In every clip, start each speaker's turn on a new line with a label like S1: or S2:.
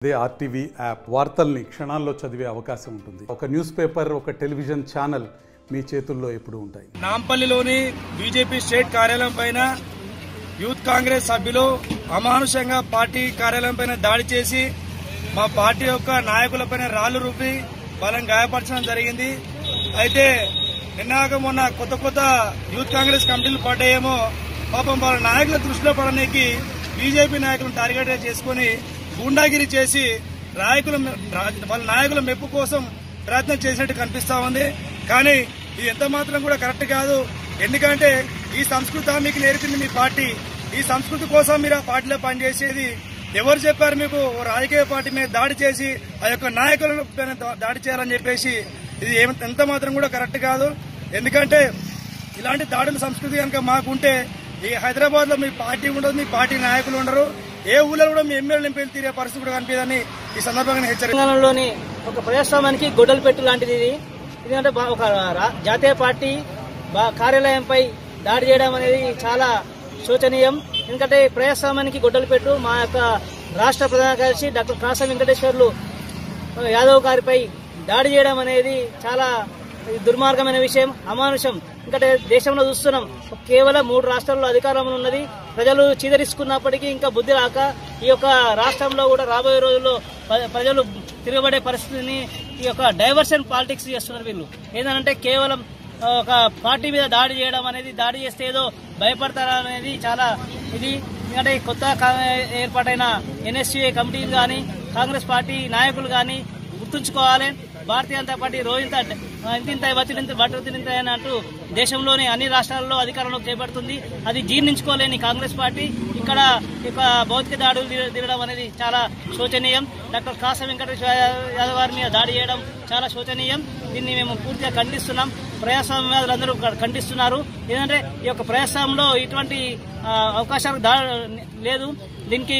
S1: అదే RTV app వార్తల్ని క్షణాల్లో చదివే అవకాశం ఉంటుంది. ఒక న్యూస్ పేపర్, ఒక టెలివిజన్ ఛానల్ మీ చేతుల్లో ఎప్పుడూ ఉంటాయి.
S2: నాంపల్లిలోని బీజేపీ స్టేట్ కార్యాలయం పైన యూత్ కాంగ్రెస్ సభ్యులు అమానుషంగా పార్టీ కార్యాలయం పైన దాడి చేసి మా పార్టీ యొక్క నాయకులపైన రాళ్లు రూపి వాళ్ళని గాయపరచడం జరిగింది. అయితే నిన్నాక మొన్న కొత్త యూత్ కాంగ్రెస్ కమిటీలు పడ్డాయేమో పాపం వాళ్ళ నాయకుల దృష్టిలో పడడానికి బీజేపీ నాయకులను టార్గెట్ చేసుకుని గూండాగిరి చేసి వాళ్ళ నాయకుల మెప్పు కోసం ప్రయత్నం చేసినట్టు కనిపిస్తా ఉంది. కానీ ఇది ఎంత మాత్రం కూడా కరెక్ట్ కాదు. ఎందుకంటే ఈ సంస్కృతి మీకు నేర్పింది మీ పార్టీ. ఈ సంస్కృతి కోసం మీరు ఆ పార్టీలో పనిచేసేది ఎవరు చెప్పారు మీకు? రాజకీయ పార్టీ మీద దాడి చేసి ఆ యొక్క నాయకులను దాడి చేయాలని చెప్పేసి ఇది ఎంత మాత్రం కూడా కరెక్ట్ కాదు. ఎందుకంటే ఇలాంటి దాడుల సంస్కృతి కనుక మాకుంటే ఈ హైదరాబాద్ లో మీ పార్టీ ఉండదు, మీ పార్టీ నాయకులు ఉండరు, ఏ ఊళ్ళో కూడా మీ ఎమ్మెల్యేలు నింపేలు తీరే పరిస్థితి కూడా కనిపించదని ఈ సందర్భంగా
S3: తెలంగాణలోని ఒక ప్రజాస్వామ్యానికి గొడ్డలు పెట్టు లాంటిది ఇది. ఎందుకంటే ఒక జాతీయ పార్టీ కార్యాలయంపై దాడి చేయడం అనేది చాలా శోచనీయం. ఎందుకంటే ప్రజాస్వామ్యానికి గొడ్డలు పెట్టు మా యొక్క రాష్ట్ర ప్రధాన కార్యదర్శి డాక్టర్ కాసా వెంకటేశ్వర్లు యాదవ్ గారిపై దాడి చేయడం అనేది చాలా దుర్మార్గమైన విషయం, అమానుషం. ఎందుకంటే దేశంలో చూస్తున్నాం, కేవలం 3 రాష్ట్రాల్లో అధికారంలో ఉన్నది. ప్రజలు చీదరించుకున్నప్పటికీ ఇంకా బుద్ధి రాక ఈ యొక్క రాష్ట్రంలో కూడా రాబోయే రోజుల్లో ప్రజలు తిరగబడే పరిస్థితిని ఈ యొక్క డైవర్షన్ పాలిటిక్స్ చేస్తున్నారు వీళ్ళు. ఏంటంటే కేవలం ఒక పార్టీ మీద దాడి చేయడం అనేది, దాడి చేస్తే ఏదో భయపడతారనేది చాలా ఇది. ఎందుకంటే కొత్త ఏర్పాటైన ఎన్ఎస్సీఏ కమిటీలు కానీ కాంగ్రెస్ పార్టీ నాయకులు కానీ గుర్తుంచుకోవాలి. భారతీయ జనతా పార్టీ రోజంతా బట్టతింత అంటూ దేశంలోని అన్ని రాష్ట్రాల్లో అధికారంలోకి చేపడుతుంది. అది జీర్ణించుకోలేని కాంగ్రెస్ పార్టీ ఇక్కడ భౌతిక దాడులు దిగడం అనేది చాలా శోచనీయం. డాక్టర్ కాసా వెంకటేశ్వర యాదవ్ గారి మీద దాడి చేయడం చాలా శోచనీయం. దీన్ని మేము పూర్తిగా ఖండిస్తున్నాం. ప్రజాస్వామ్యవాదులందరూ ఖండిస్తున్నారు. ఏంటంటే ఈ యొక్క ప్రజాస్వామ్యంలో ఇటువంటి అవకాశాలు లేదు. దీనికి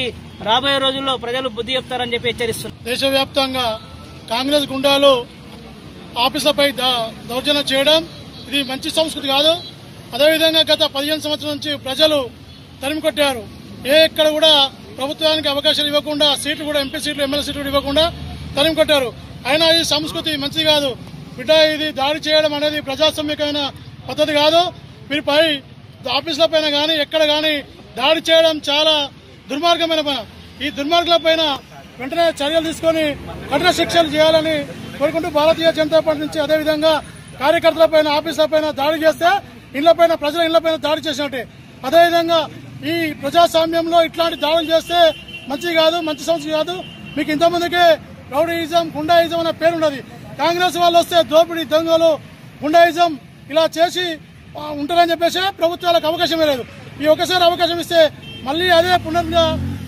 S3: రాబోయే రోజుల్లో ప్రజలు బుద్ధి చెప్తారని చెప్పి హెచ్చరిస్తున్నారు.
S4: దేశవ్యాప్తంగా కాంగ్రెస్ గుండాలు ఆఫీసులపై దౌర్జన్యం చేయడం ఇది మంచి సంస్కృతి కాదు. అదేవిధంగా గత 15 సంవత్సరాల నుంచి ప్రజలు తరిమి కొట్టారు. ఎక్కడ కూడా ప్రభుత్వానికి అవకాశాలు ఇవ్వకుండా, సీట్లు కూడా ఎంపీ సీట్లు ఎమ్మెల్యే సీట్లు కూడా ఇవ్వకుండా తరిమి కొట్టారు. అయినా ఈ సంస్కృతి మంచిది కాదు బిడ్డ. ఇది దాడి చేయడం అనేది ప్రజాస్వామ్యమైన పద్ధతి కాదు. వీరిపై ఆఫీసుల పైన కానీ ఎక్కడ కానీ దాడి చేయడం చాలా దుర్మార్గమైన పని. ఈ దుర్మార్గుల పైన వెంటనే చర్యలు తీసుకుని కఠిన శిక్షలు చేయాలని కోరుకుంటూ భారతీయ జనతా పార్టీ నుంచి అదేవిధంగా కార్యకర్తలపైన ఆఫీసులపైన దాడి చేస్తే ప్రజల ఇళ్లపైన దాడి చేసినట్టే. అదేవిధంగా ఈ ప్రజాస్వామ్యంలో ఇట్లాంటి దాడులు చేస్తే మంచి కాదు, మంచి సంస్కృతి కాదు. మీకు ఇంతమందికే రౌడీయిజం, గుండాయిజం అనే పేరున్నది. కాంగ్రెస్ వాళ్ళు వస్తే దోపిడీ, దొంగలు, గుండాయిజం ఇలా చేసి ఉంటారని చెప్పేసి ప్రభుత్వాలకు అవకాశమే లేదు. ఈ ఒకసారి అవకాశం ఇస్తే మళ్ళీ అదే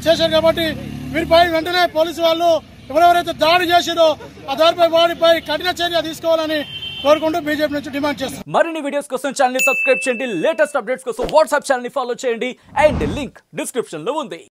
S4: చేశారు. కాబట్టి వీరిపై వెంటనే పోలీసు వాళ్ళు ఎవరెవరైతే దాడి చేశారో ఆ వారిపై కఠిన చర్య తీసుకోవాలని కోరుకుంటూ బీజేపీ నుంచి డిమాండ్ చేస్తారు.
S5: మరిన్ని వీడియోస్ కోసం ఛానల్ ని సబ్స్క్రైబ్ చేయండి. లేటెస్ట్ అప్డేట్స్ కోసం వాట్సాప్ ఛానల్ ని ఫాలో చేయండి. అండ్ లింక్ డిస్క్రిప్షన్ లో ఉంది.